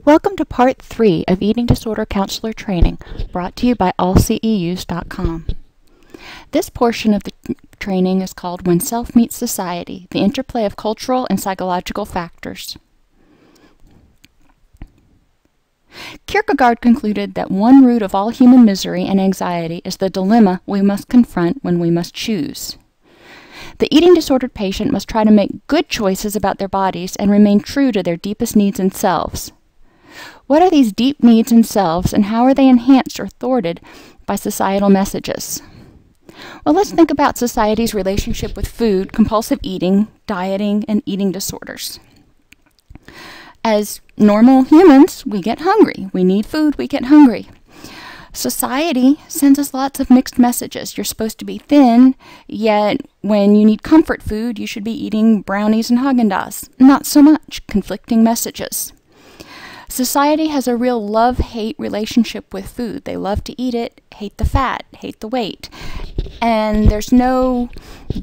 Welcome to Part 3 of Eating Disorder Counselor Training, brought to you by allceus.com. This portion of the training is called When Self Meets Society, the Interplay of Cultural and Psychological Factors. Kierkegaard concluded that one root of all human misery and anxiety is the dilemma we must confront when we must choose. The eating disordered patient must try to make good choices about their bodies and remain true to their deepest needs and selves. What are these deep needs and selves, and how are they enhanced or thwarted by societal messages? Well, let's think about society's relationship with food, compulsive eating, dieting, and eating disorders. As normal humans, we get hungry. We need food, we get hungry. Society sends us lots of mixed messages. You're supposed to be thin, yet when you need comfort food, you should be eating brownies and Haagen-Dazs. Not so much. Conflicting messages. Society has a real love-hate relationship with food. They love to eat it, hate the fat, hate the weight. And there's no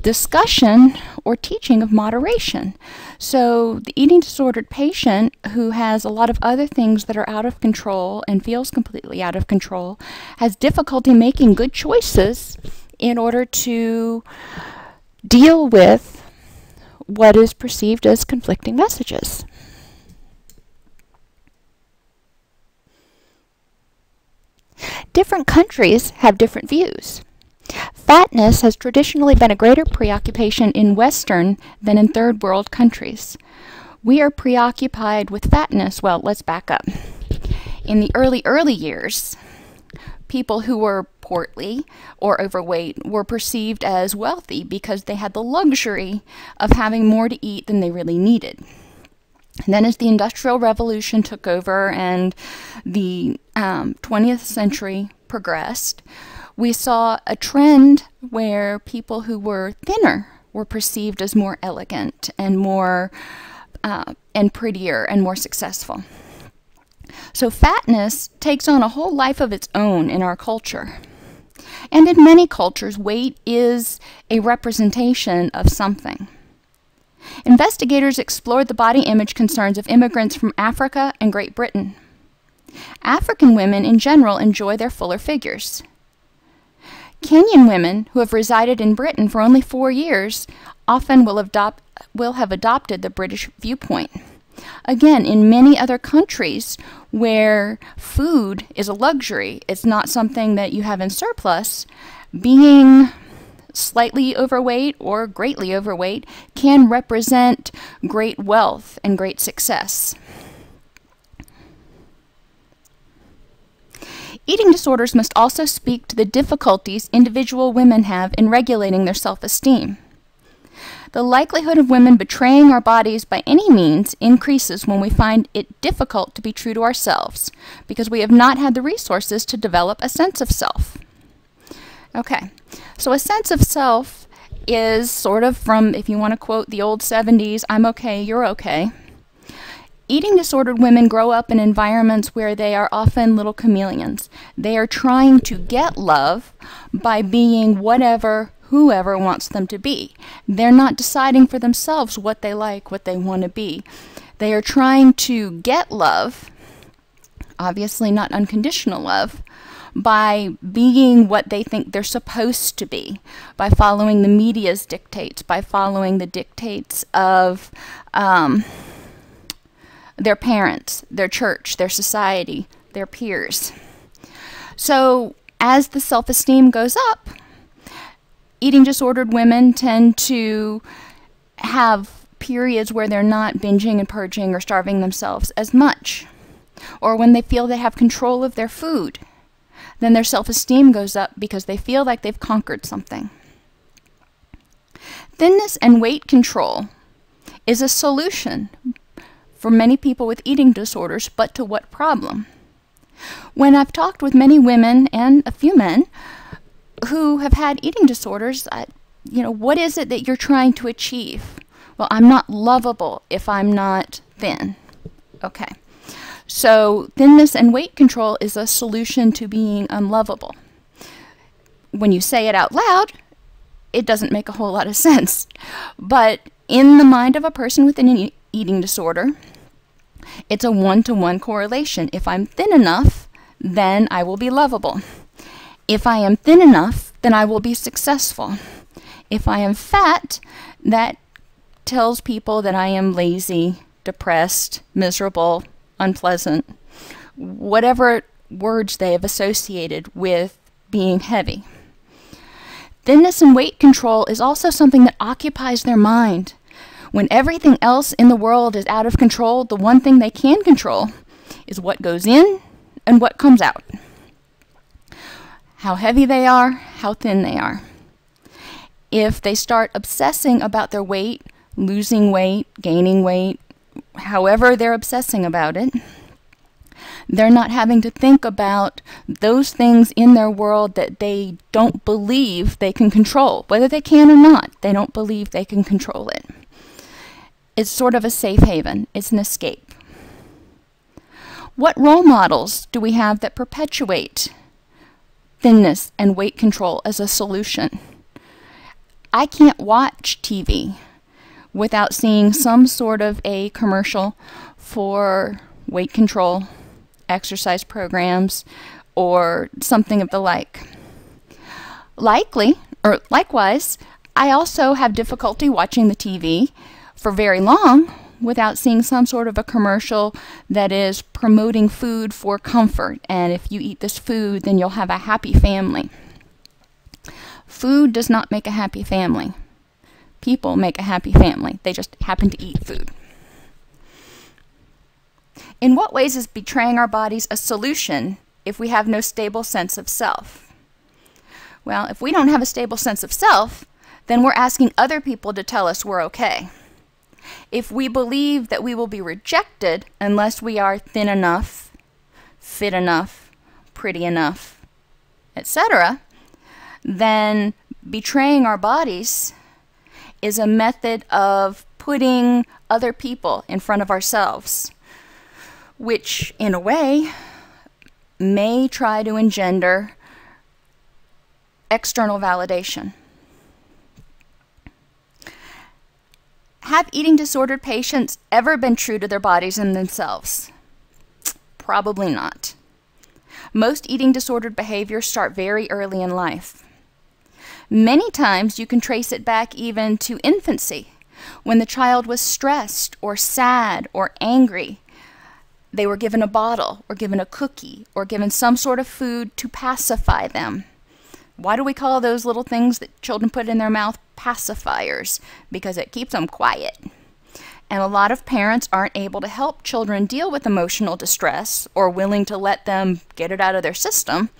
discussion or teaching of moderation. So the eating disordered patient who has a lot of other things that are out of control and feels completely out of control has difficulty making good choices in order to deal with what is perceived as conflicting messages. Different countries have different views. Fatness has traditionally been a greater preoccupation in Western than in third world countries. We are preoccupied with fatness. Well, let's back up. In the early years, people who were portly or overweight were perceived as wealthy because they had the luxury of having more to eat than they really needed. And then as the Industrial Revolution took over and the 20th century progressed, we saw a trend where people who were thinner were perceived as more elegant and more and prettier and more successful. So fatness takes on a whole life of its own in our culture. And in many cultures, weight is a representation of something. Investigators explored the body image concerns of immigrants from Africa and Great Britain. African women in general enjoy their fuller figures. Kenyan women who have resided in Britain for only 4 years often will have adopted the British viewpoint. Again, in many other countries where food is a luxury, it's not something that you have in surplus, being slightly overweight or greatly overweight can represent great wealth and great success. Eating disorders must also speak to the difficulties individual women have in regulating their self-esteem. The likelihood of women betraying our bodies by any means increases when we find it difficult to be true to ourselves because we have not had the resources to develop a sense of self. Okay, so a sense of self is sort of from, if you want to quote the old 70s, I'm okay, you're okay. Eating disordered women grow up in environments where they are often little chameleons. They are trying to get love by being whatever, whoever wants them to be. They're not deciding for themselves what they like, what they want to be. They are trying to get love, obviously not unconditional love, by being what they think they're supposed to be, by following the media's dictates, by following the dictates of their parents, their church, their society, their peers. So as the self-esteem goes up, eating disordered women tend to have periods where they're not binging and purging or starving themselves as much, or when they feel they have control of their food. Then their self-esteem goes up because they feel like they've conquered something. Thinness and weight control is a solution for many people with eating disorders, but to what problem? When I've talked with many women and a few men who have had eating disorders, what is it that you're trying to achieve? Well, I'm not lovable if I'm not thin. Okay. So thinness and weight control is a solution to being unlovable. When you say it out loud, it doesn't make a whole lot of sense. But in the mind of a person with an eating disorder, It's a one-to-one correlation. If I'm thin enough, then I will be lovable. If I am thin enough, then I will be successful. If I am fat, that tells people that I am lazy, depressed, miserable, unpleasant, whatever words they have associated with being heavy. Thinness and weight control is also something that occupies their mind. When everything else in the world is out of control, the one thing they can control is what goes in and what comes out. How heavy they are, how thin they are. If they start obsessing about their weight, losing weight, gaining weight, however they're obsessing about it, they're not having to think about those things in their world that they don't believe they can control. Whether they can or not, they don't believe they can control it. It's sort of a safe haven. It's an escape. What role models do we have that perpetuate thinness and weight control as a solution? I can't watch TV without seeing some sort of a commercial for weight control, exercise programs, or something of the like. Likewise, I also have difficulty watching the TV for very long without seeing some sort of a commercial that is promoting food for comfort, and if you eat this food, then you'll have a happy family. Food does not make a happy family. People make a happy family. They just happen to eat food. In what ways is betraying our bodies a solution if we have no stable sense of self? Well, if we don't have a stable sense of self, then we're asking other people to tell us we're okay. If we believe that we will be rejected unless we are thin enough, fit enough, pretty enough, etc., then betraying our bodies is a method of putting other people in front of ourselves, which, in a way, may try to engender external validation. Have eating disordered patients ever been true to their bodies and themselves? Probably not. Most eating disordered behaviors start very early in life. Many times you can trace it back even to infancy, when the child was stressed or sad or angry. They were given a bottle or given a cookie or given some sort of food to pacify them. Why do we call those little things that children put in their mouth pacifiers? Because it keeps them quiet. And a lot of parents aren't able to help children deal with emotional distress or willing to let them get it out of their system,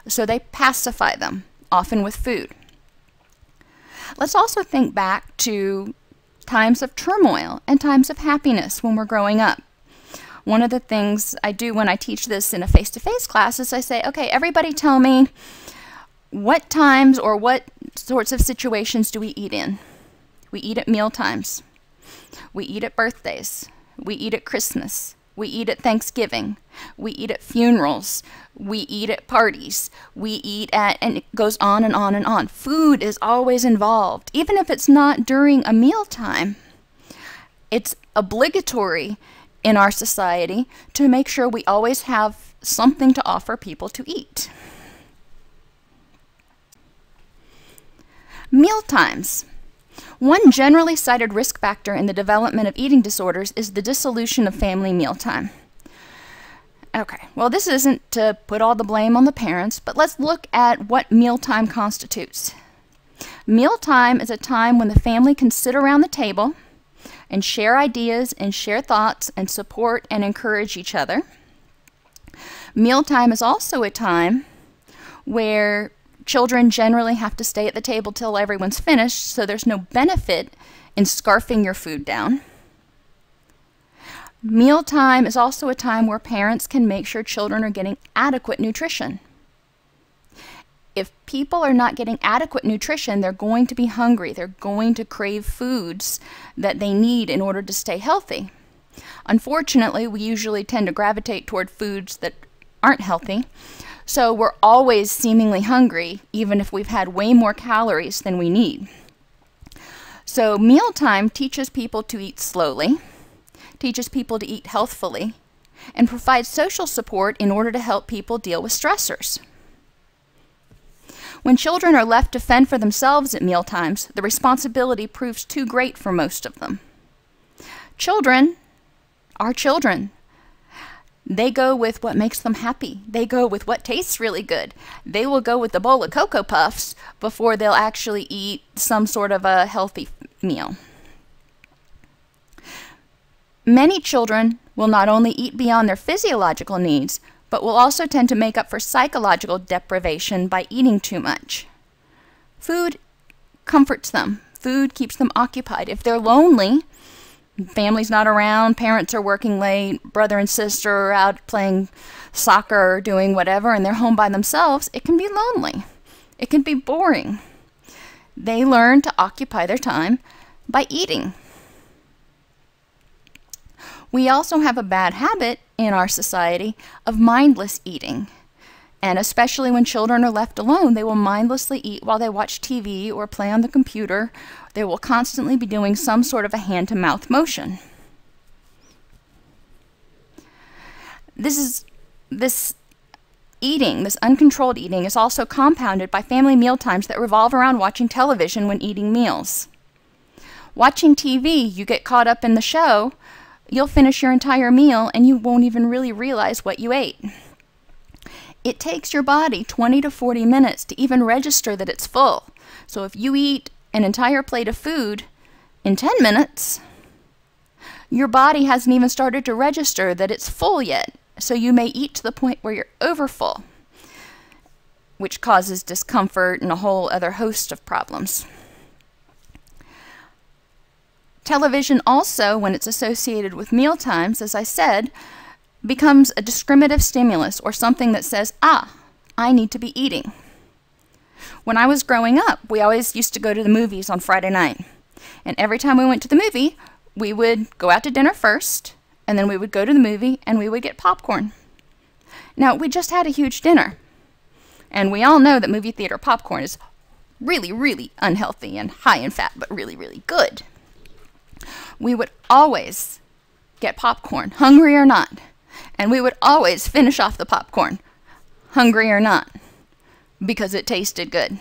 so they pacify them, often with food. Let's also think back to times of turmoil and times of happiness when we're growing up. One of the things I do when I teach this in a face-to-face class is I say, okay, everybody tell me, what times or what sorts of situations do we eat in? We eat at meal times. We eat at birthdays. We eat at Christmas. We eat at Thanksgiving. We eat at funerals. We eat at parties. We eat at, and it goes on and on and on. Food is always involved, even if it's not during a meal time. It's obligatory in our society to make sure we always have something to offer people to eat. Meal times. One generally cited risk factor in the development of eating disorders is the dissolution of family mealtime. Okay, well, this isn't to put all the blame on the parents, but let's look at what mealtime constitutes. Mealtime is a time when the family can sit around the table and share ideas and share thoughts and support and encourage each other. Mealtime is also a time where children generally have to stay at the table till everyone's finished, so there's no benefit in scarfing your food down. Mealtime is also a time where parents can make sure children are getting adequate nutrition. If people are not getting adequate nutrition, they're going to be hungry. They're going to crave foods that they need in order to stay healthy. Unfortunately, we usually tend to gravitate toward foods that aren't healthy. So we're always seemingly hungry, even if we've had way more calories than we need. So mealtime teaches people to eat slowly, teaches people to eat healthfully, and provides social support in order to help people deal with stressors. When children are left to fend for themselves at mealtimes, the responsibility proves too great for most of them. Children are children. They go with what makes them happy. They go with what tastes really good. They will go with the bowl of Cocoa Puffs before they'll actually eat some sort of a healthy meal. Many children will not only eat beyond their physiological needs, but will also tend to make up for psychological deprivation by eating too much. Food comforts them. Food keeps them occupied. If they're lonely, family's not around, parents are working late, brother and sister are out playing soccer or doing whatever, and they're home by themselves, it can be lonely. It can be boring. They learn to occupy their time by eating. We also have a bad habit in our society of mindless eating. And especially when children are left alone, they will mindlessly eat while they watch TV or play on the computer. They will constantly be doing some sort of a hand-to-mouth motion. This uncontrolled eating is also compounded by family mealtimes that revolve around watching television when eating meals. Watching TV, you get caught up in the show, you'll finish your entire meal and you won't even really realize what you ate. It takes your body 20 to 40 minutes to even register that it's full. So if you eat an entire plate of food in 10 minutes, your body hasn't even started to register that it's full yet. So you may eat to the point where you're overfull, which causes discomfort and a whole other host of problems. Television also, when it's associated with mealtimes, as I said, becomes a discriminative stimulus or something that says, I need to be eating. When I was growing up, we always used to go to the movies on Friday night. And every time we went to the movie, we would go out to dinner first, and then we would go to the movie and we would get popcorn. Now, we just had a huge dinner. And we all know that movie theater popcorn is really, really unhealthy and high in fat, but really, really good. We would always get popcorn, hungry or not. And we would always finish off the popcorn, hungry or not, because it tasted good.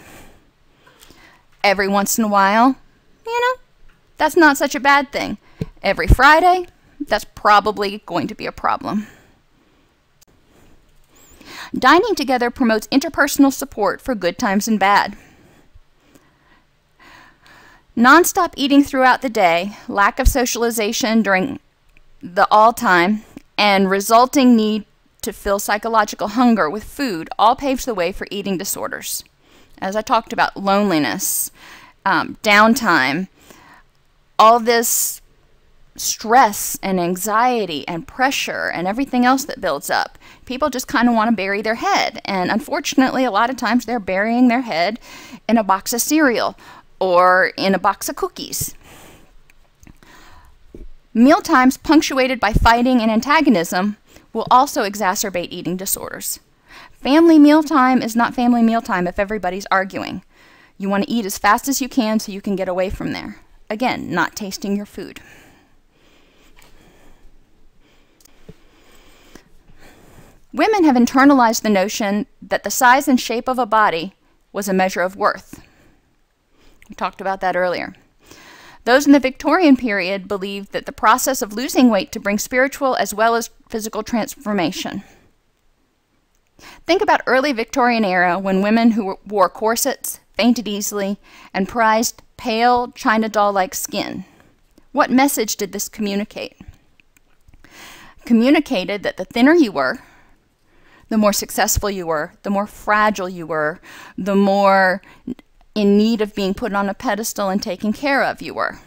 Every once in a while, that's not such a bad thing. Every Friday, that's probably going to be a problem. Dining together promotes interpersonal support for good times and bad. Non-stop eating throughout the day, lack of socialization during the all-time, and resulting need to fill psychological hunger with food all paves the way for eating disorders. As I talked about, loneliness, downtime, all this stress and anxiety and pressure and everything else that builds up. People just kind of want to bury their head, and unfortunately a lot of times they're burying their head in a box of cereal or in a box of cookies. Mealtimes punctuated by fighting and antagonism will also exacerbate eating disorders. Family mealtime is not family mealtime if everybody's arguing. You want to eat as fast as you can so you can get away from there. Again, not tasting your food. Women have internalized the notion that the size and shape of a body was a measure of worth. We talked about that earlier. Those in the Victorian period believed that the process of losing weight to bring spiritual as well as physical transformation. Think about early Victorian era when women who wore corsets, fainted easily, and prized pale, China doll-like skin. What message did this communicate? Communicated that the thinner you were, the more successful you were, the more fragile you were, the more in need of being put on a pedestal and taken care of you were.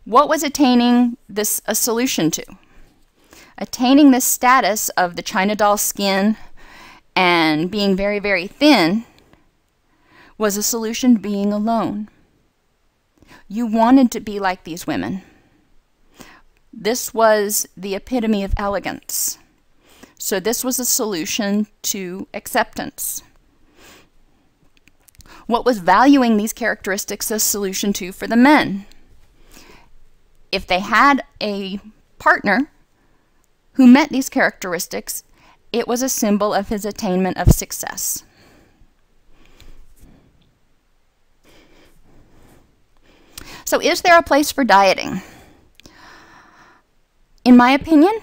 What was attaining this a solution to? Attaining this status of the China doll skin and being very, very thin was a solution to being alone. You wanted to be like these women. This was the epitome of elegance. So this was a solution to acceptance. What was valuing these characteristics a solution to for the men? If they had a partner who met these characteristics, it was a symbol of his attainment of success. So is there a place for dieting? In my opinion,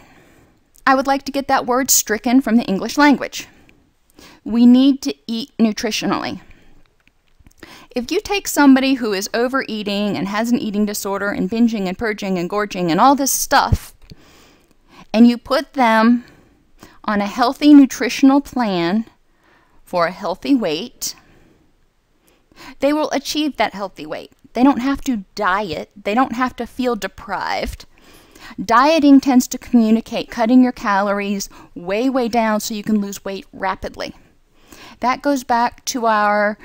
I would like to get that word stricken from the English language. We need to eat nutritionally. If you take somebody who is overeating and has an eating disorder and binging and purging and gorging and all this stuff, and you put them on a healthy nutritional plan for a healthy weight, they will achieve that healthy weight. They don't have to diet. They don't have to feel deprived. Dieting tends to communicate cutting your calories way, way down so you can lose weight rapidly. That goes back to our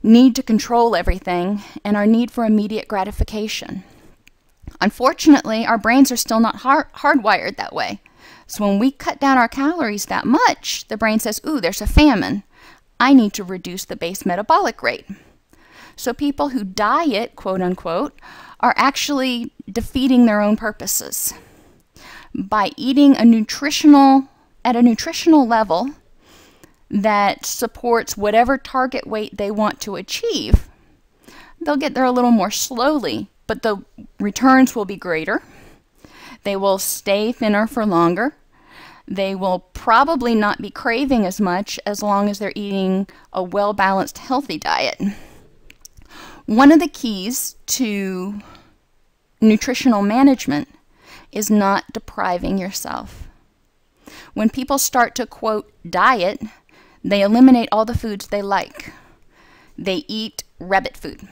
need to control everything and our need for immediate gratification. Unfortunately, our brains are still not hardwired that way. So when we cut down our calories that much, the brain says, ooh, there's a famine. I need to reduce the base metabolic rate. So people who diet, quote unquote, are actually defeating their own purposes. By eating at a nutritional level that supports whatever target weight they want to achieve, they'll get there a little more slowly, but the returns will be greater. They will stay thinner for longer. They will probably not be craving as much as long as they're eating a well-balanced, healthy diet. One of the keys to nutritional management is not depriving yourself. When people start to, quote, diet, they eliminate all the foods they like. They eat rabbit food.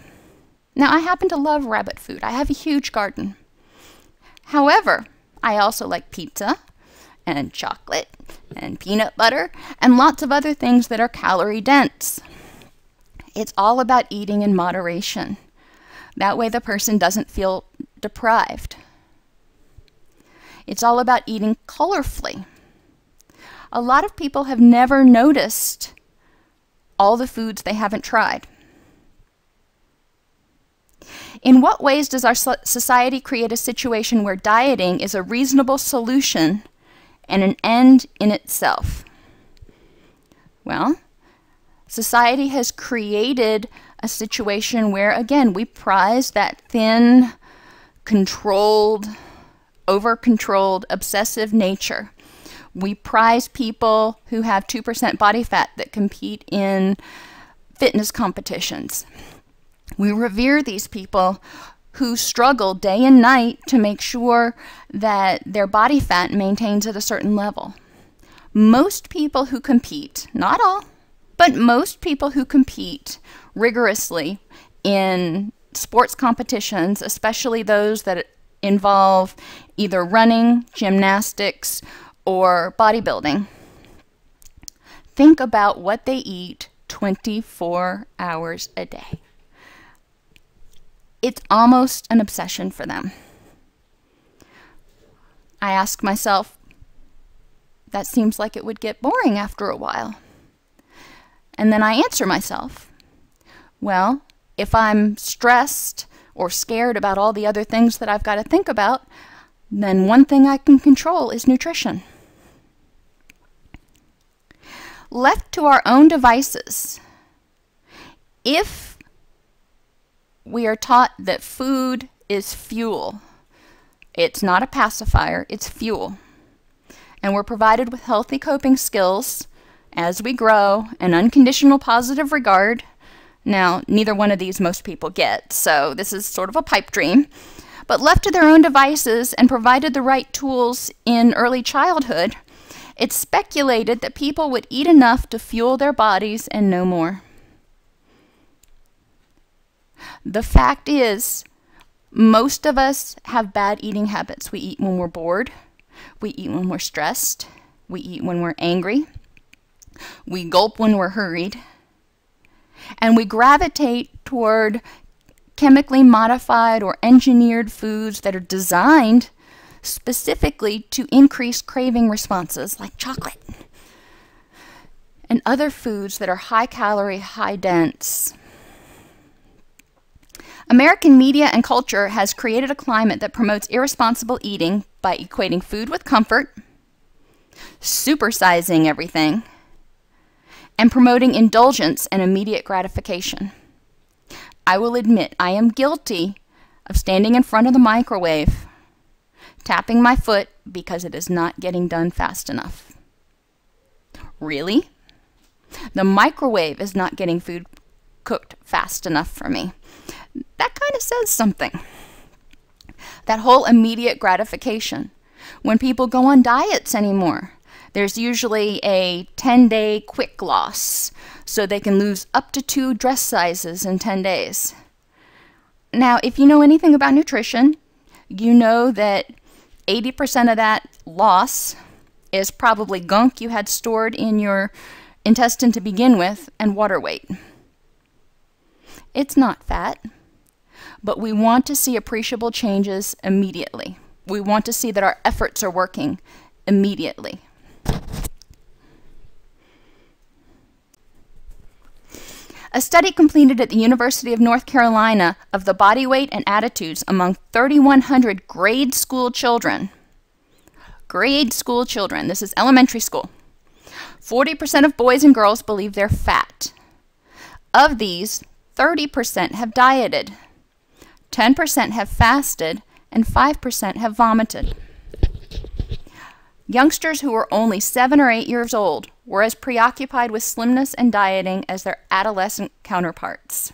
Now, I happen to love rabbit food. I have a huge garden. However, I also like pizza and chocolate and peanut butter and lots of other things that are calorie dense. It's all about eating in moderation. That way the person doesn't feel deprived. It's all about eating colorfully. A lot of people have never noticed all the foods they haven't tried. In what ways does our society create a situation where dieting is a reasonable solution and an end in itself? Well, society has created a situation where, again, we prize that thin, controlled, over-controlled, obsessive nature. We prize people who have 2% body fat that compete in fitness competitions. We revere these people who struggle day and night to make sure that their body fat maintains at a certain level. Most people who compete, not all, but most people who compete rigorously in sports competitions, especially those that involve either running, gymnastics, or bodybuilding, think about what they eat 24 hours a day. It's almost an obsession for them. I ask myself, that seems like it would get boring after a while. And then I answer myself, well, if I'm stressed or scared about all the other things that I've got to think about, then one thing I can control is nutrition. Left to our own devices, if we are taught that food is fuel, it's not a pacifier, it's fuel, and we're provided with healthy coping skills as we grow, an unconditional positive regard. Now, neither one of these most people get, so this is sort of a pipe dream. But left to their own devices and provided the right tools in early childhood, it's speculated that people would eat enough to fuel their bodies and no more. The fact is, most of us have bad eating habits. We eat when we're bored. We eat when we're stressed. We eat when we're angry. We gulp when we're hurried. And we gravitate toward chemically modified or engineered foods that are designed specifically to increase craving responses, like chocolate, and other foods that are high calorie, high dense. American media and culture has created a climate that promotes irresponsible eating by equating food with comfort, supersizing everything, and promoting indulgence and immediate gratification. I will admit I am guilty of standing in front of the microwave, tapping my foot because it is not getting done fast enough. Really? The microwave is not getting food cooked fast enough for me. That kind of says something. That whole immediate gratification. When people go on diets anymore, there's usually a 10-day quick loss, so they can lose up to 2 dress sizes in 10 days. Now, if you know anything about nutrition, you know that 80% of that loss is probably gunk you had stored in your intestine to begin with and water weight. It's not fat, but we want to see appreciable changes immediately. We want to see that our efforts are working immediately. A study completed at the University of North Carolina of the body weight and attitudes among 3,100 grade school children. Grade school children. This is elementary school. 40% of boys and girls believe they're fat. Of these, 30% have dieted, 10% have fasted, and 5% have vomited. Youngsters who were only 7 or 8 years old were as preoccupied with slimness and dieting as their adolescent counterparts.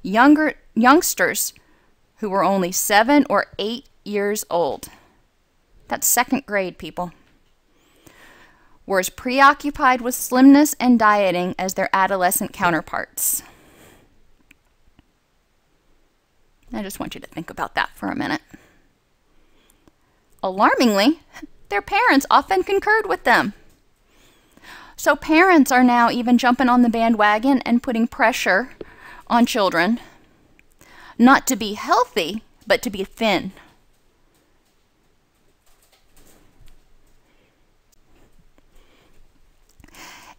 Youngsters who were only 7 or 8 years old, that's second grade, people, were as preoccupied with slimness and dieting as their adolescent counterparts. I just want you to think about that for a minute. Alarmingly, their parents often concurred with them. So parents are now even jumping on the bandwagon and putting pressure on children not to be healthy, but to be thin.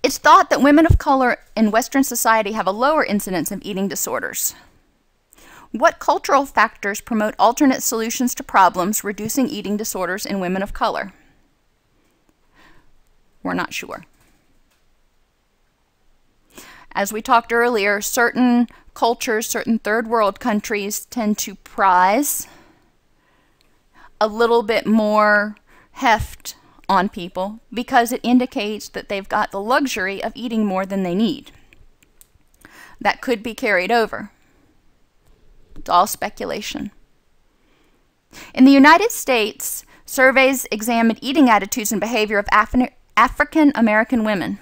It's thought that women of color in Western society have a lower incidence of eating disorders. What cultural factors promote alternate solutions to problems reducing eating disorders in women of color? We're not sure. As we talked earlier, certain cultures, certain third world countries tend to prize a little bit more heft on people because it indicates that they've got the luxury of eating more than they need. That could be carried over. It's all speculation. In the United States, surveys examined eating attitudes and behavior of African American women.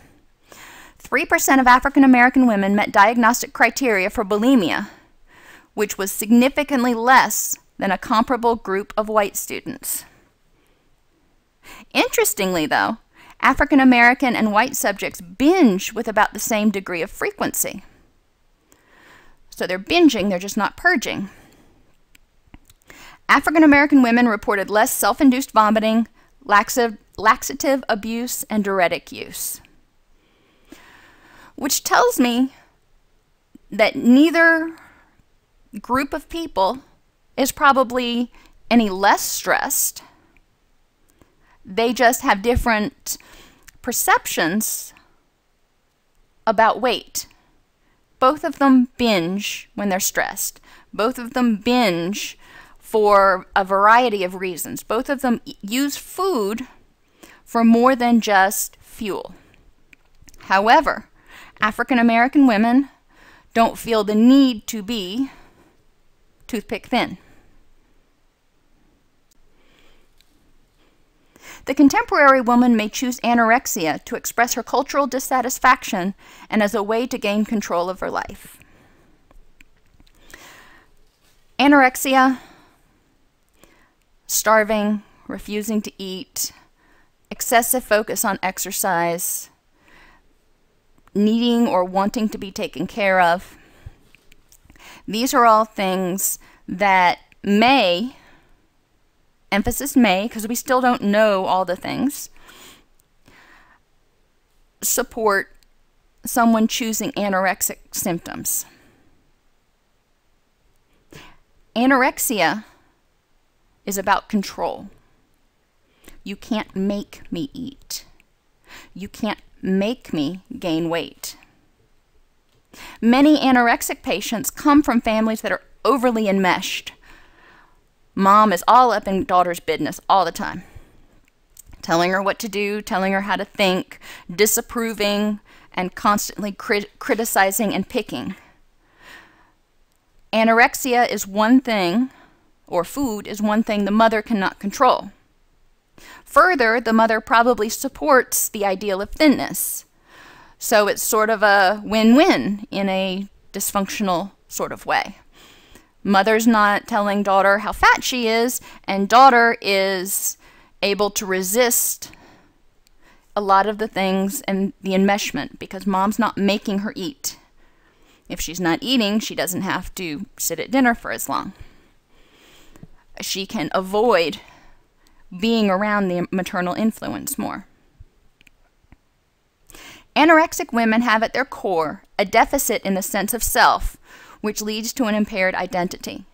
3% of African American women met diagnostic criteria for bulimia, which was significantly less than a comparable group of white students. Interestingly, though, African American and white subjects binge with about the same degree of frequency. So they're binging, they're just not purging. African American women reported less self-induced vomiting, laxative abuse, and diuretic use. Which tells me that neither group of people is probably any less stressed. They just have different perceptions about weight. Both of them binge when they're stressed. Both of them binge for a variety of reasons. Both of them use food for more than just fuel. However, African American women don't feel the need to be toothpick thin. The contemporary woman may choose anorexia to express her cultural dissatisfaction and as a way to gain control of her life. Anorexia, starving, refusing to eat, excessive focus on exercise, needing or wanting to be taken care of. These are all things that may, emphasis may, because we still don't know all the things, support someone choosing anorexic symptoms. Anorexia is about control. You can't make me eat. You can't make me gain weight. Many anorexic patients come from families that are overly enmeshed. Mom is all up in daughter's business all the time, telling her what to do, telling her how to think, disapproving, and constantly criticizing and picking. Anorexia is one thing, or food is one thing the mother cannot control. Further, the mother probably supports the ideal of thinness. So it's sort of a win-win in a dysfunctional sort of way. Mother's not telling daughter how fat she is, and daughter is able to resist a lot of the things and the enmeshment because mom's not making her eat. If she's not eating, she doesn't have to sit at dinner for as long. She can avoid being around the maternal influence more. Anorexic women have at their core a deficit in the sense of self, which leads to an impaired identity.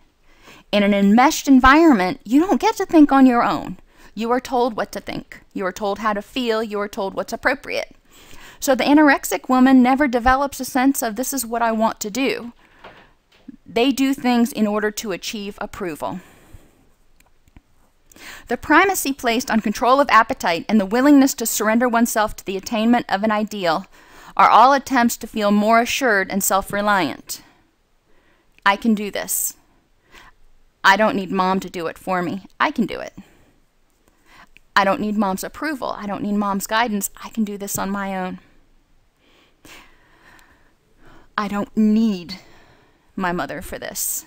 In an enmeshed environment, you don't get to think on your own. You are told what to think. You are told how to feel. You are told what's appropriate. So the anorexic woman never develops a sense of this is what I want to do. They do things in order to achieve approval. The primacy placed on control of appetite and the willingness to surrender oneself to the attainment of an ideal are all attempts to feel more assured and self-reliant. I can do this. I don't need mom to do it for me. I can do it. I don't need mom's approval. I don't need mom's guidance. I can do this on my own. I don't need my mother for this.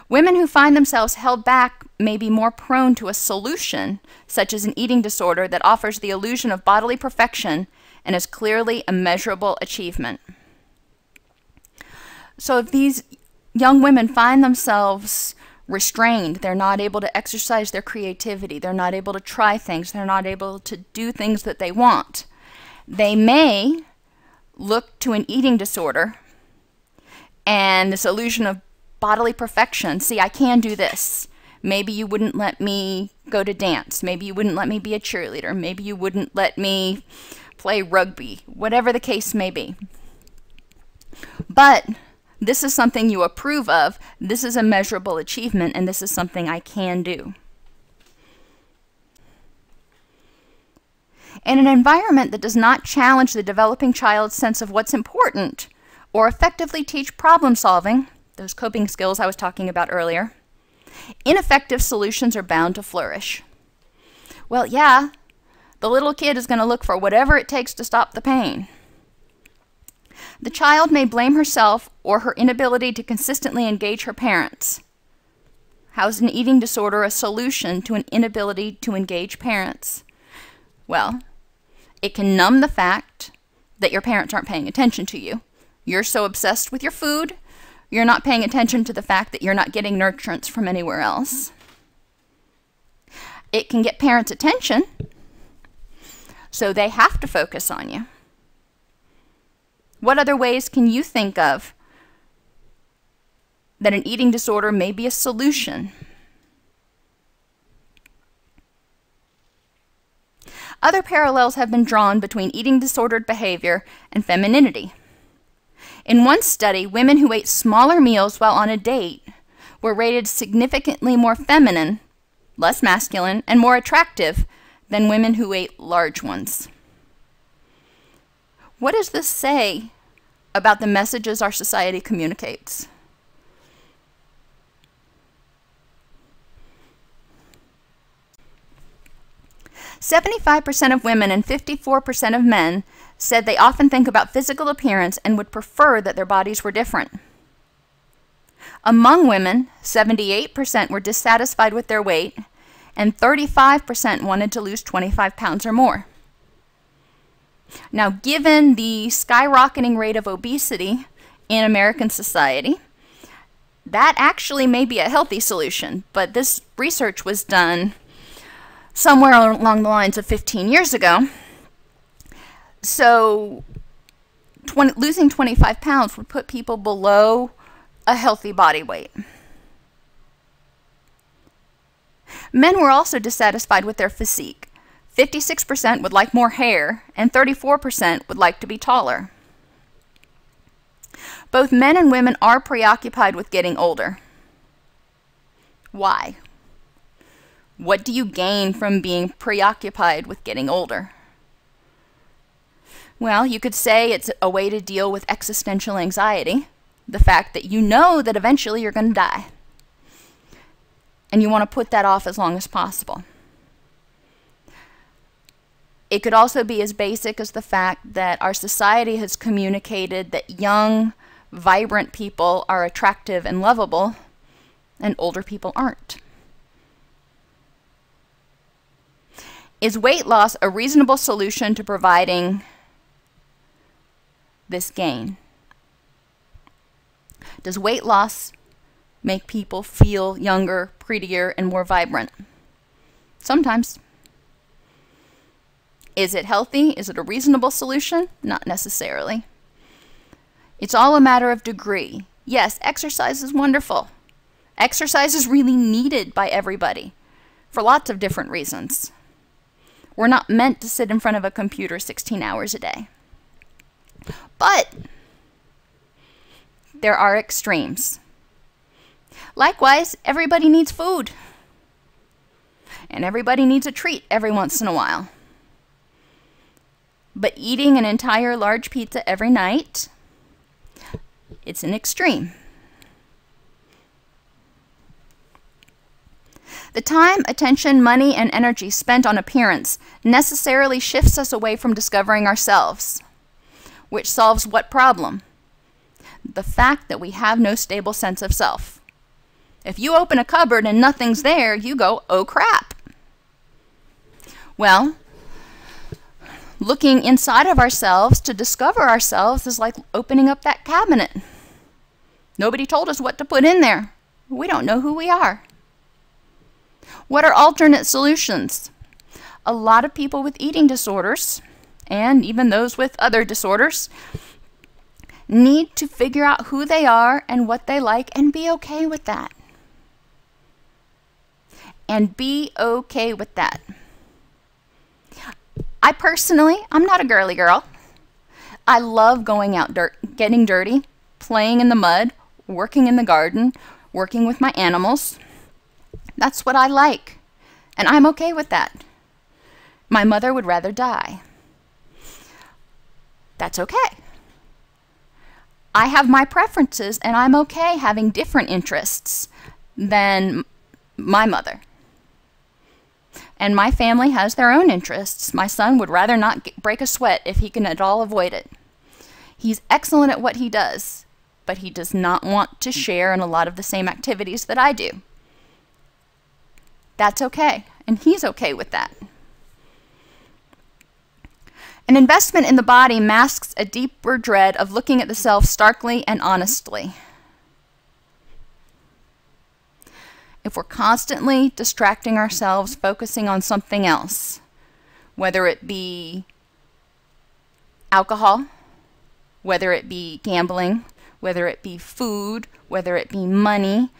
Women who find themselves held back may be more prone to a solution, such as an eating disorder that offers the illusion of bodily perfection and is clearly a measurable achievement. So if these young women find themselves restrained, they're not able to exercise their creativity, they're not able to try things, they're not able to do things that they want, they may look to an eating disorder and this illusion of bodily perfection. See, I can do this. Maybe you wouldn't let me go to dance. Maybe you wouldn't let me be a cheerleader. Maybe you wouldn't let me play rugby. Whatever the case may be. But this is something you approve of. This is a measurable achievement, and this is something I can do. In an environment that does not challenge the developing child's sense of what's important or effectively teach problem solving, those coping skills I was talking about earlier, ineffective solutions are bound to flourish. Well, yeah, the little kid is going to look for whatever it takes to stop the pain. The child may blame herself or her inability to consistently engage her parents. How is an eating disorder a solution to an inability to engage parents? Well, it can numb the fact that your parents aren't paying attention to you. You're so obsessed with your food, you're not paying attention to the fact that you're not getting nurturance from anywhere else. It can get parents' attention, so they have to focus on you. What other ways can you think of that an eating disorder may be a solution? Other parallels have been drawn between eating disordered behavior and femininity. In one study, women who ate smaller meals while on a date were rated significantly more feminine, less masculine, and more attractive than women who ate large ones. What does this say about the messages our society communicates? "75% of women and 54% of men said they often think about physical appearance and would prefer that their bodies were different. Among women, 78% were dissatisfied with their weight, and 35% wanted to lose 25 pounds or more. Now, given the skyrocketing rate of obesity in American society, that actually may be a healthy solution, but this research was done somewhere along the lines of 15 years ago. So losing 25 pounds would put people below a healthy body weight. Men were also dissatisfied with their physique. 56% would like more hair, and 34% would like to be taller. Both men and women are preoccupied with getting older. Why? What do you gain from being preoccupied with getting older? Well, you could say it's a way to deal with existential anxiety, the fact that you know that eventually you're going to die, and you want to put that off as long as possible. It could also be as basic as the fact that our society has communicated that young, vibrant people are attractive and lovable, and older people aren't. Is weight loss a reasonable solution to providing this gain? Does weight loss make people feel younger, prettier, and more vibrant? Sometimes. Is it healthy? Is it a reasonable solution? Not necessarily. It's all a matter of degree. Yes, exercise is wonderful. Exercise is really needed by everybody for lots of different reasons. We're not meant to sit in front of a computer 16 hours a day. But there are extremes. Likewise, everybody needs food. And everybody needs a treat every once in a while. But eating an entire large pizza every night, it's an extreme. The time, attention, money, and energy spent on appearance necessarily shifts us away from discovering ourselves, which solves what problem? The fact that we have no stable sense of self. If you open a cupboard and nothing's there, you go, oh crap. Well, looking inside of ourselves to discover ourselves is like opening up that cabinet. Nobody told us what to put in there. We don't know who we are. What are alternate solutions? A lot of people with eating disorders, and even those with other disorders, need to figure out who they are and what they like and be okay with that. And be okay with that. I personally, I'm not a girly girl. I love going out getting dirty, playing in the mud, working in the garden, working with my animals. That's what I like, and I'm okay with that. My mother would rather die. That's okay. I have my preferences, and I'm okay having different interests than my mother. And my family has their own interests. My son would rather not break a sweat if he can at all avoid it. He's excellent at what he does, but he does not want to share in a lot of the same activities that I do. That's okay, and he's okay with that. An investment in the body masks a deeper dread of looking at the self starkly and honestly. If we're constantly distracting ourselves, focusing on something else, whether it be alcohol, whether it be gambling, whether it be food, whether it be money,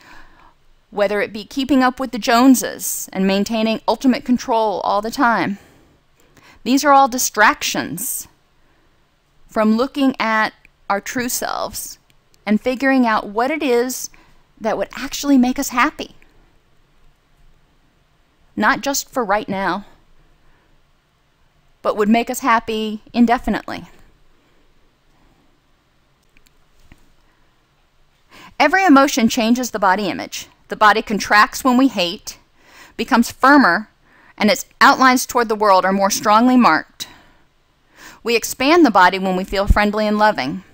whether it be keeping up with the Joneses and maintaining ultimate control all the time. These are all distractions from looking at our true selves and figuring out what it is that would actually make us happy. Not just for right now, but would make us happy indefinitely. Every emotion changes the body image. The body contracts when we hate, becomes firmer, and its outlines toward the world are more strongly marked. We expand the body when we feel friendly and loving.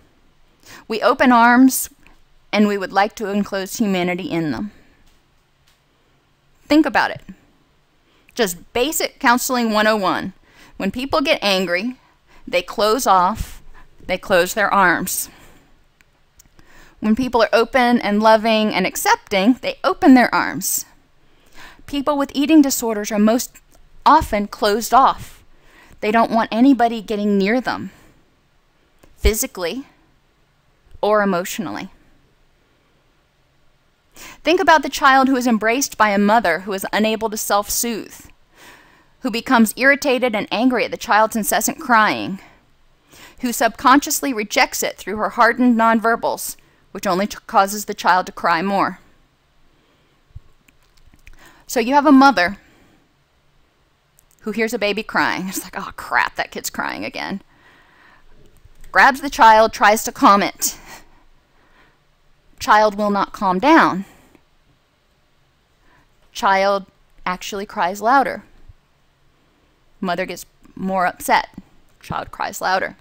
We open arms, and we would like to enclose humanity in them. Think about it. Just basic counseling 101. When people get angry, they close off, they close their arms. When people are open and loving and accepting, they open their arms. People with eating disorders are most often closed off. They don't want anybody getting near them, physically or emotionally. Think about the child who is embraced by a mother who is unable to self-soothe, who becomes irritated and angry at the child's incessant crying, who subconsciously rejects it through her hardened nonverbals, which only causes the child to cry more. So you have a mother who hears a baby crying. It's like, oh crap, that kid's crying again. Grabs the child, tries to calm it. Child will not calm down. Child actually cries louder. Mother gets more upset. Child cries louder.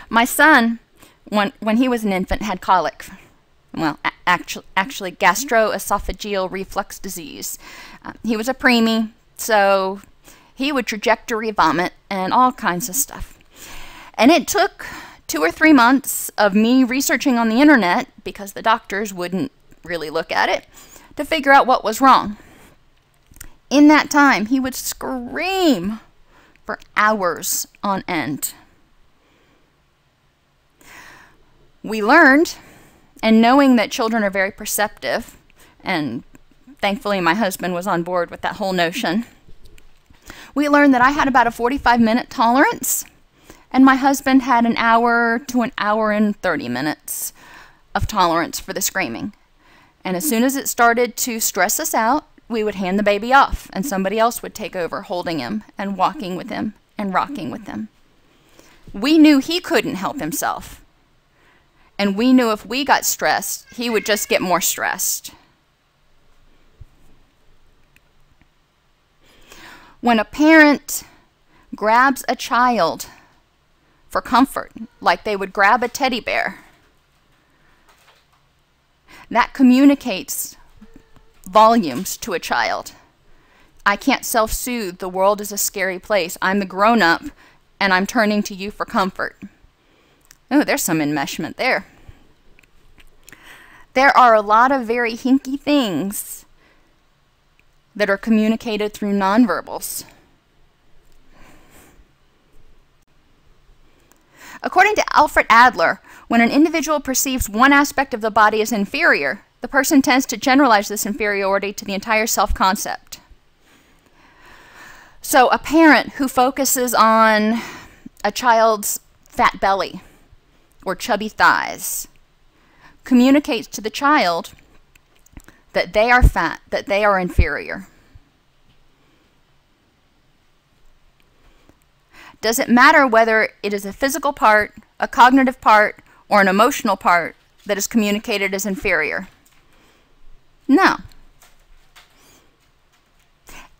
My son, when he was an infant, had colic. Well, actually gastroesophageal reflux disease. He was a preemie, so he would trajectory vomit and all kinds of stuff. And it took 2 or 3 months of me researching on the internet, because the doctors wouldn't really look at it, to figure out what was wrong. In that time, he would scream for hours on end. We learned, and knowing that children are very perceptive, and thankfully my husband was on board with that whole notion, we learned that I had about a 45-minute tolerance, and my husband had an hour to an hour and 30 minutes of tolerance for the screaming. And as soon as it started to stress us out, we would hand the baby off, and somebody else would take over holding him and walking with him and rocking with him. We knew he couldn't help himself. And we knew if we got stressed, he would just get more stressed. When a parent grabs a child for comfort, like they would grab a teddy bear, that communicates volumes to a child. I can't self-soothe. The world is a scary place. I'm the grown-up, and I'm turning to you for comfort. Oh, there's some enmeshment there. There are a lot of very hinky things that are communicated through nonverbals. According to Alfred Adler, when an individual perceives one aspect of the body as inferior, the person tends to generalize this inferiority to the entire self-concept. So a parent who focuses on a child's fat belly or chubby thighs communicates to the child that they are fat, that they are inferior. Does it matter whether it is a physical part, a cognitive part, or an emotional part that is communicated as inferior? No.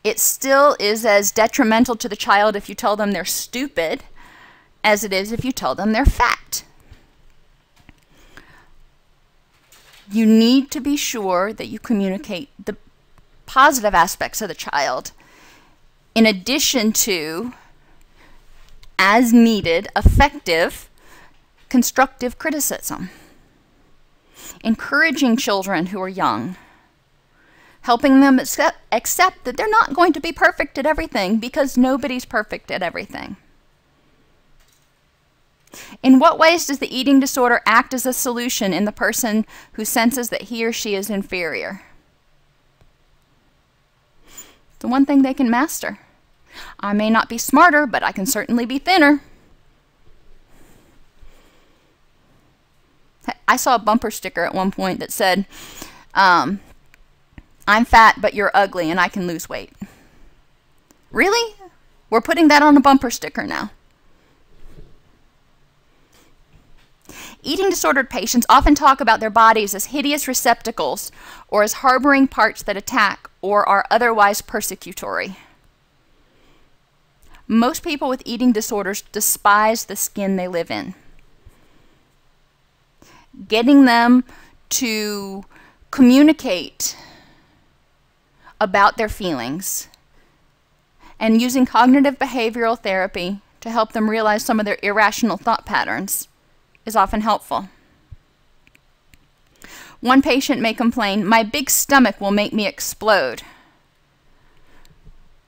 It still is as detrimental to the child if you tell them they're stupid as it is if you tell them they're fat. You need to be sure that you communicate the positive aspects of the child in addition to, as needed, effective, constructive criticism. Encouraging children who are young. Helping them accept that they're not going to be perfect at everything, because nobody's perfect at everything. In what ways does the eating disorder act as a solution in the person who senses that he or she is inferior? The one thing they can master. I may not be smarter, but I can certainly be thinner. I saw a bumper sticker at one point that said, I'm fat, but you're ugly, and I can lose weight. Really? We're putting that on a bumper sticker now. Eating disordered patients often talk about their bodies as hideous receptacles or as harboring parts that attack or are otherwise persecutory. Most people with eating disorders despise the skin they live in. Getting them to communicate about their feelings and using cognitive behavioral therapy to help them realize some of their irrational thought patterns is often helpful. One patient may complain, "My big stomach will make me explode."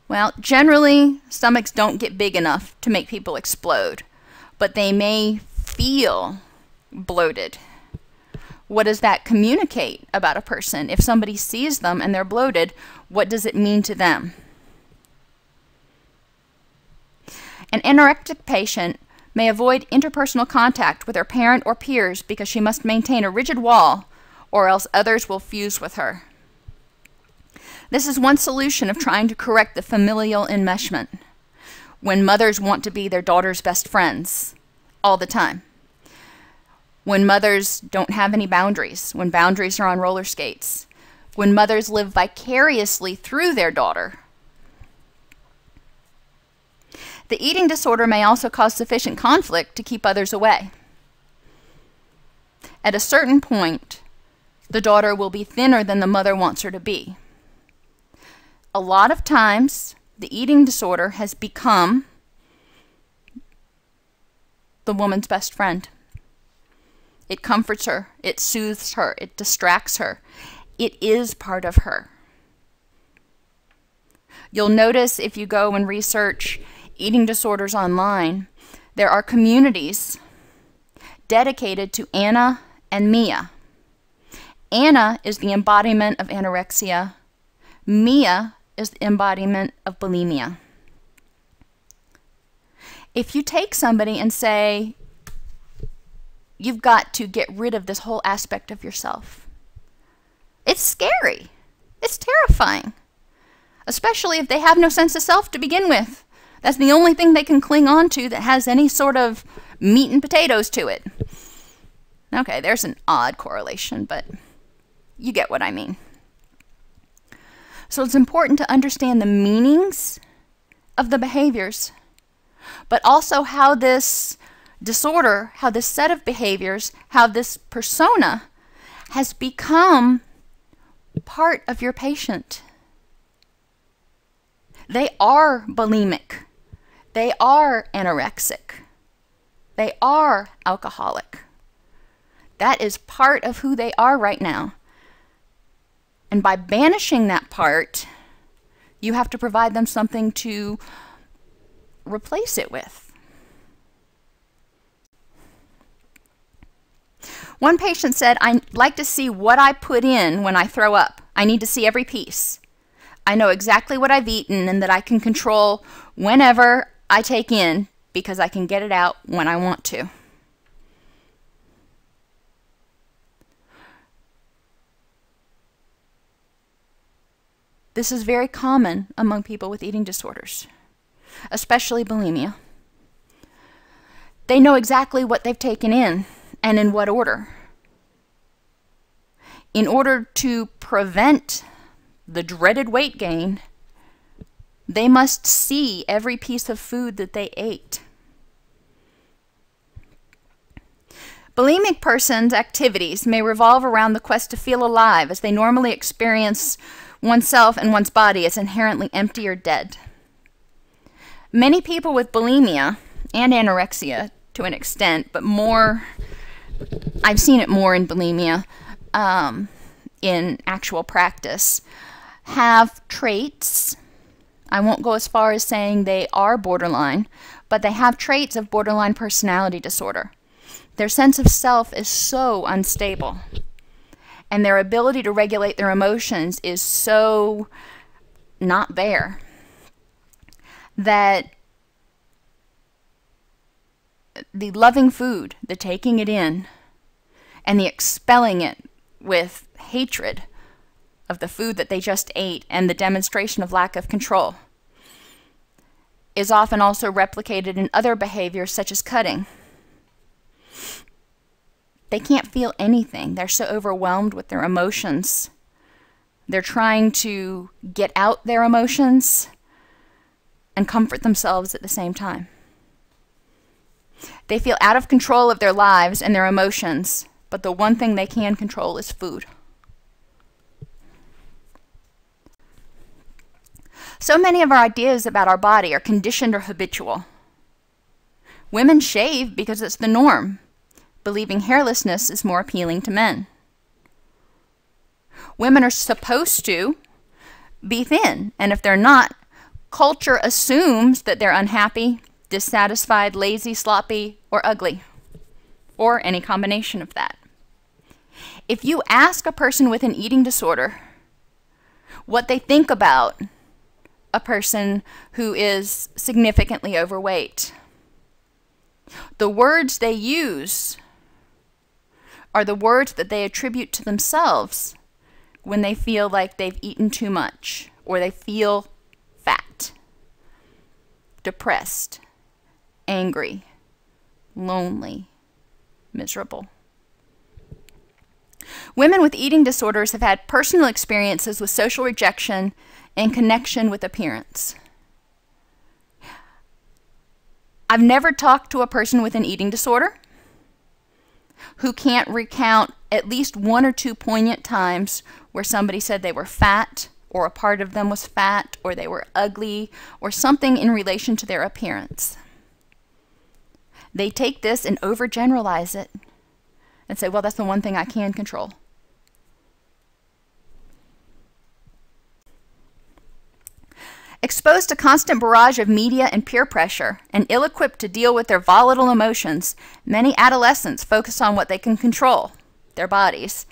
Well, generally, stomachs don't get big enough to make people explode, but they may feel bloated. What does that communicate about a person? If somebody sees them and they're bloated, what does it mean to them? An anorexic patient may avoid interpersonal contact with her parent or peers because she must maintain a rigid wall or else others will fuse with her. This is one solution of trying to correct the familial enmeshment when mothers want to be their daughter's best friends all the time. When mothers don't have any boundaries, when boundaries are on roller skates, when mothers live vicariously through their daughter. The eating disorder may also cause sufficient conflict to keep others away. At a certain point, the daughter will be thinner than the mother wants her to be. A lot of times, the eating disorder has become the woman's best friend. It comforts her, it soothes her, it distracts her. It is part of her. You'll notice if you go and research eating disorders online, there are communities dedicated to Anna and Mia. Anna is the embodiment of anorexia. Mia is the embodiment of bulimia. If you take somebody and say, you've got to get rid of this whole aspect of yourself, it's scary. It's terrifying. Especially if they have no sense of self to begin with. That's the only thing they can cling on to that has any sort of meat and potatoes to it. Okay, there's an odd correlation, but you get what I mean. So it's important to understand the meanings of the behaviors, but also how this disorder, how this set of behaviors, how this persona has become part of your patient. They are bulimic. They are anorexic. They are alcoholic. That is part of who they are right now. And by banishing that part, you have to provide them something to replace it with. One patient said, I like to see what I put in when I throw up. I need to see every piece. I know exactly what I've eaten and that I can control whenever I take in because I can get it out when I want to. This is very common among people with eating disorders, especially bulimia. They know exactly what they've taken in and in what order. In order to prevent the dreaded weight gain, they must see every piece of food that they ate. Bulimic persons' activities may revolve around the quest to feel alive, as they normally experience oneself and one's body as inherently empty or dead. Many people with bulimia and anorexia, to an extent, but more, I've seen it more in bulimia in actual practice, have traits. I won't go as far as saying they are borderline, but they have traits of borderline personality disorder. Their sense of self is so unstable, and their ability to regulate their emotions is so not there, that the loving food, the taking it in, and the expelling it with hatred of the food that they just ate and the demonstration of lack of control is often also replicated in other behaviors such as cutting. They can't feel anything. They're so overwhelmed with their emotions. They're trying to get out their emotions and comfort themselves at the same time. They feel out of control of their lives and their emotions, but the one thing they can control is food. So many of our ideas about our body are conditioned or habitual. Women shave because it's the norm, believing hairlessness is more appealing to men. Women are supposed to be thin, and if they're not, culture assumes that they're unhappy, dissatisfied, lazy, sloppy, or ugly, or any combination of that. If you ask a person with an eating disorder what they think about a person who is significantly overweight, the words they use are the words that they attribute to themselves when they feel like they've eaten too much or they feel fat, depressed, angry, lonely, miserable. Women with eating disorders have had personal experiences with social rejection in connection with appearance. I've never talked to a person with an eating disorder who can't recount at least one or two poignant times where somebody said they were fat, or a part of them was fat, or they were ugly, or something in relation to their appearance. They take this and overgeneralize it and say, well, that's the one thing I can control. Exposed to constant barrage of media and peer pressure and ill-equipped to deal with their volatile emotions, many adolescents focus on what they can control, their bodies,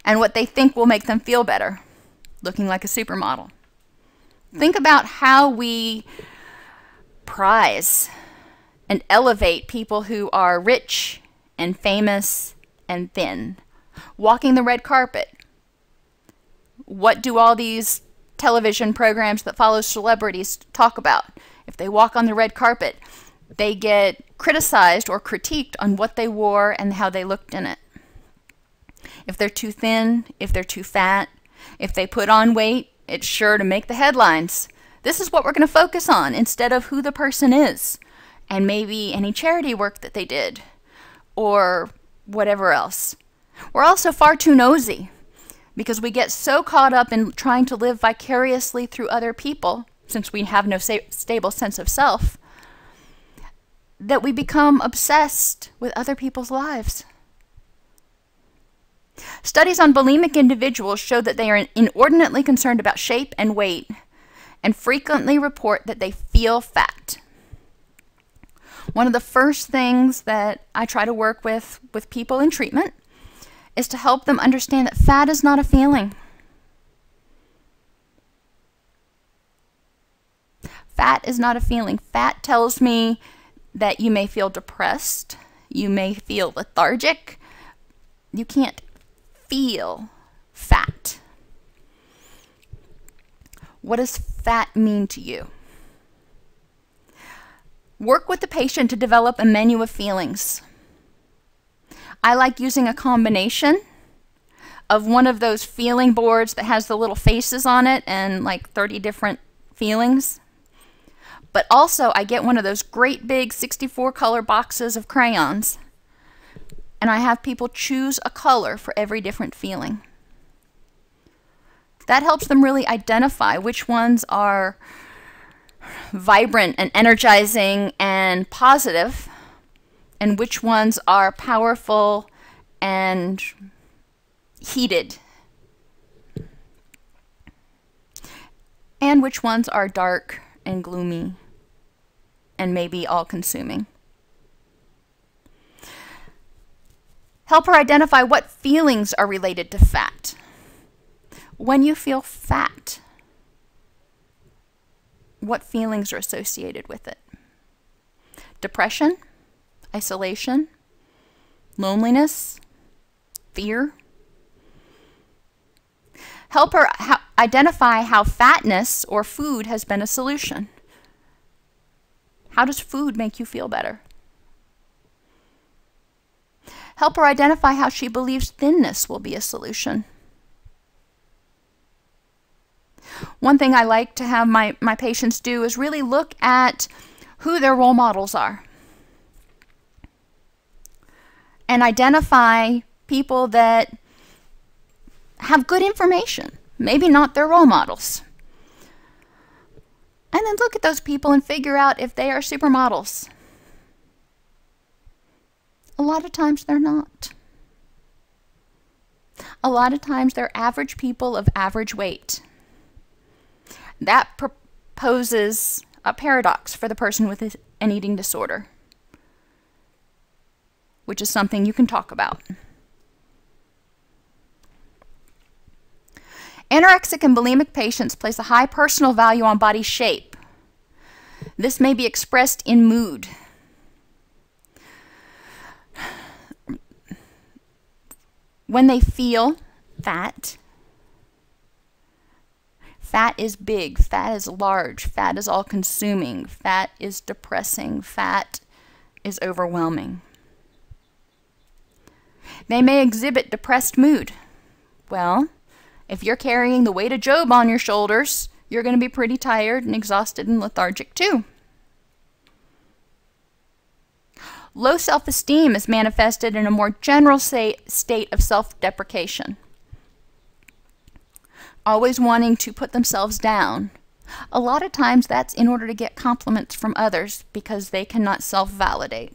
and what they think will make them feel better, looking like a supermodel. Think about how we prize and elevate people who are rich and famous and thin. Walking the red carpet. What do all these television programs that follow celebrities talk about? If they walk on the red carpet, they get criticized or critiqued on what they wore and how they looked in it. If they're too thin, if they're too fat, if they put on weight, it's sure to make the headlines. This is what we're going to focus on instead of who the person is and maybe any charity work that they did or whatever else. We're also far too nosy because we get so caught up in trying to live vicariously through other people, since we have no stable sense of self, that we become obsessed with other people's lives. Studies on bulimic individuals show that they are inordinately concerned about shape and weight and frequently report that they feel fat. One of the first things that I try to work with people in treatment is to help them understand that fat is not a feeling. Fat is not a feeling. Fat tells me that you may feel depressed, you may feel lethargic. You can't feel fat. What does fat mean to you? Work with the patient to develop a menu of feelings. I like using a combination of one of those feeling boards that has the little faces on it and like 30 different feelings. But also I get one of those great big 64 color boxes of crayons, and I have people choose a color for every different feeling. That helps them really identify which ones are vibrant and energizing and positive, and which ones are powerful and heated, and which ones are dark and gloomy and maybe all-consuming. Help her identify what feelings are related to fat. When you feel fat, what feelings are associated with it? Depression, isolation, loneliness, fear. Help her identify how fatness or food has been a solution. How does food make you feel better? Help her identify how she believes thinness will be a solution. One thing I like to have my patients do is really look at who their role models are and identify people that have good information, maybe not their role models. And then look at those people and figure out if they are supermodels. A lot of times they're not. A lot of times they're average people of average weight. That poses a paradox for the person with an eating disorder, which is something you can talk about. Anorexic and bulimic patients place a high personal value on body shape. This may be expressed in mood. When they feel fat, fat is big, fat is large, fat is all-consuming, fat is depressing, fat is overwhelming. They may exhibit depressed mood. Well, if you're carrying the weight of Job on your shoulders, you're going to be pretty tired and exhausted and lethargic too. Low self-esteem is manifested in a more general state of self-deprecation. Always wanting to put themselves down. A lot of times that's in order to get compliments from others because they cannot self-validate.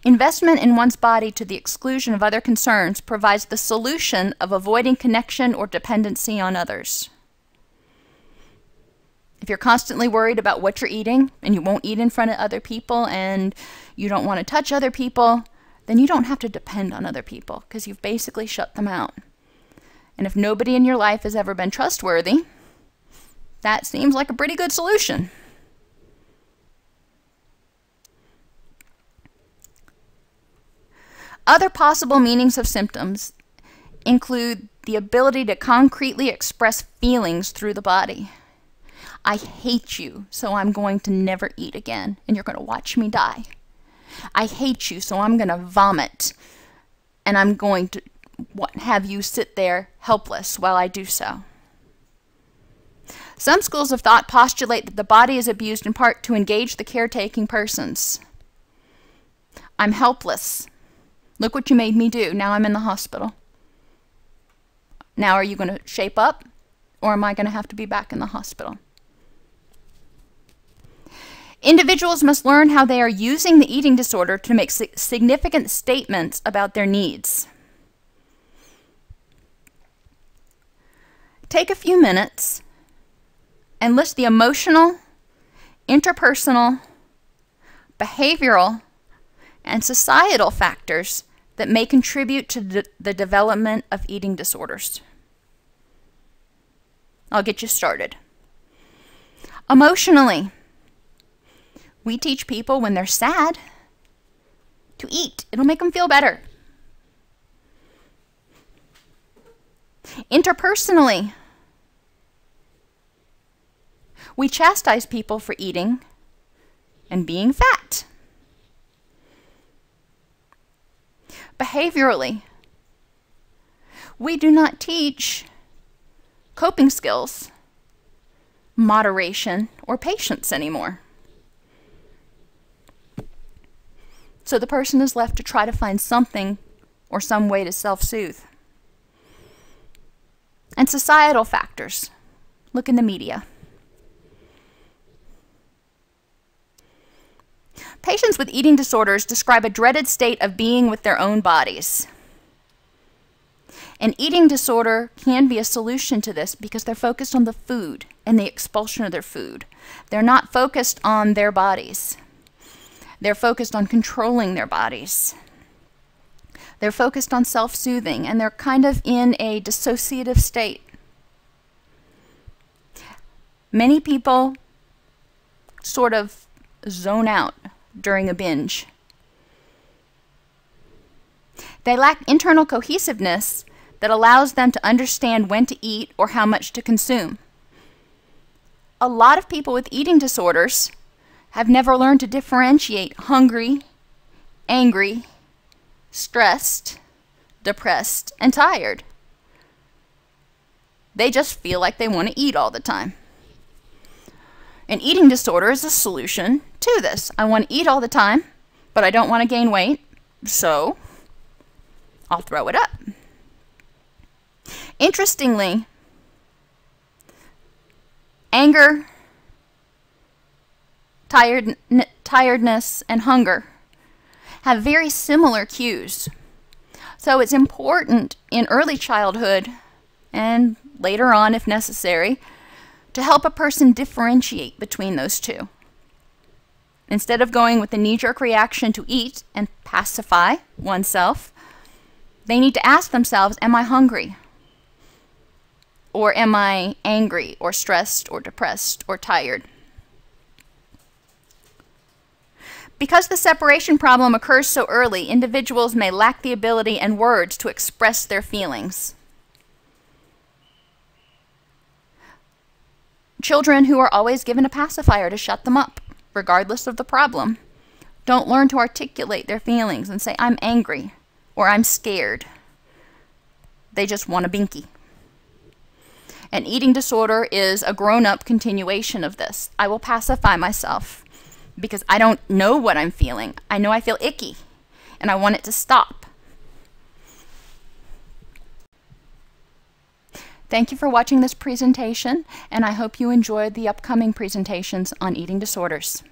Investment in one's body to the exclusion of other concerns provides the solution of avoiding connection or dependency on others. If you're constantly worried about what you're eating and you won't eat in front of other people and you don't want to touch other people, then you don't have to depend on other people because you've basically shut them out. And if nobody in your life has ever been trustworthy, that seems like a pretty good solution. Other possible meanings of symptoms include the ability to concretely express feelings through the body. I hate you, so I'm going to never eat again, and you're going to watch me die. I hate you, so I'm going to vomit, and I'm going to have you sit there helpless while I do so. Some schools of thought postulate that the body is abused in part to engage the caretaking persons. I'm helpless. Look what you made me do. Now I'm in the hospital. Now are you going to shape up, or am I going to have to be back in the hospital? Individuals must learn how they are using the eating disorder to make significant statements about their needs. Take a few minutes and list the emotional, interpersonal, behavioral, and societal factors that may contribute to the development of eating disorders. I'll get you started. Emotionally, we teach people when they're sad to eat. It'll make them feel better. Interpersonally, we chastise people for eating and being fat. Behaviorally, we do not teach coping skills, moderation, or patience anymore. So the person is left to try to find something or some way to self-soothe. And societal factors. Look in the media. Patients with eating disorders describe a dreaded state of being with their own bodies. An eating disorder can be a solution to this because they're focused on the food and the expulsion of their food. They're not focused on their bodies. They're focused on controlling their bodies. They're focused on self-soothing, and they're kind of in a dissociative state. Many people sort of zone out during a binge. They lack internal cohesiveness that allows them to understand when to eat or how much to consume. A lot of people with eating disorders have never learned to differentiate hungry, angry, stressed, depressed, and tired. They just feel like they want to eat all the time. An eating disorder is a solution to this. I want to eat all the time, but I don't want to gain weight, so I'll throw it up. Interestingly, anger, tiredness, and hunger have very similar cues. So it's important in early childhood and later on, if necessary, to help a person differentiate between those two. Instead of going with the knee-jerk reaction to eat and pacify oneself, They need to ask themselves, am I hungry? Or am I angry or stressed or depressed or tired? Because the separation problem occurs so early, individuals may lack the ability and words to express their feelings. Children who are always given a pacifier to shut them up, regardless of the problem, don't learn to articulate their feelings and say, I'm angry or I'm scared. They just want a binky. An eating disorder is a grown-up continuation of this. I will pacify myself because I don't know what I'm feeling. I know I feel icky and I want it to stop. Thank you for watching this presentation, and I hope you enjoyed the upcoming presentations on eating disorders.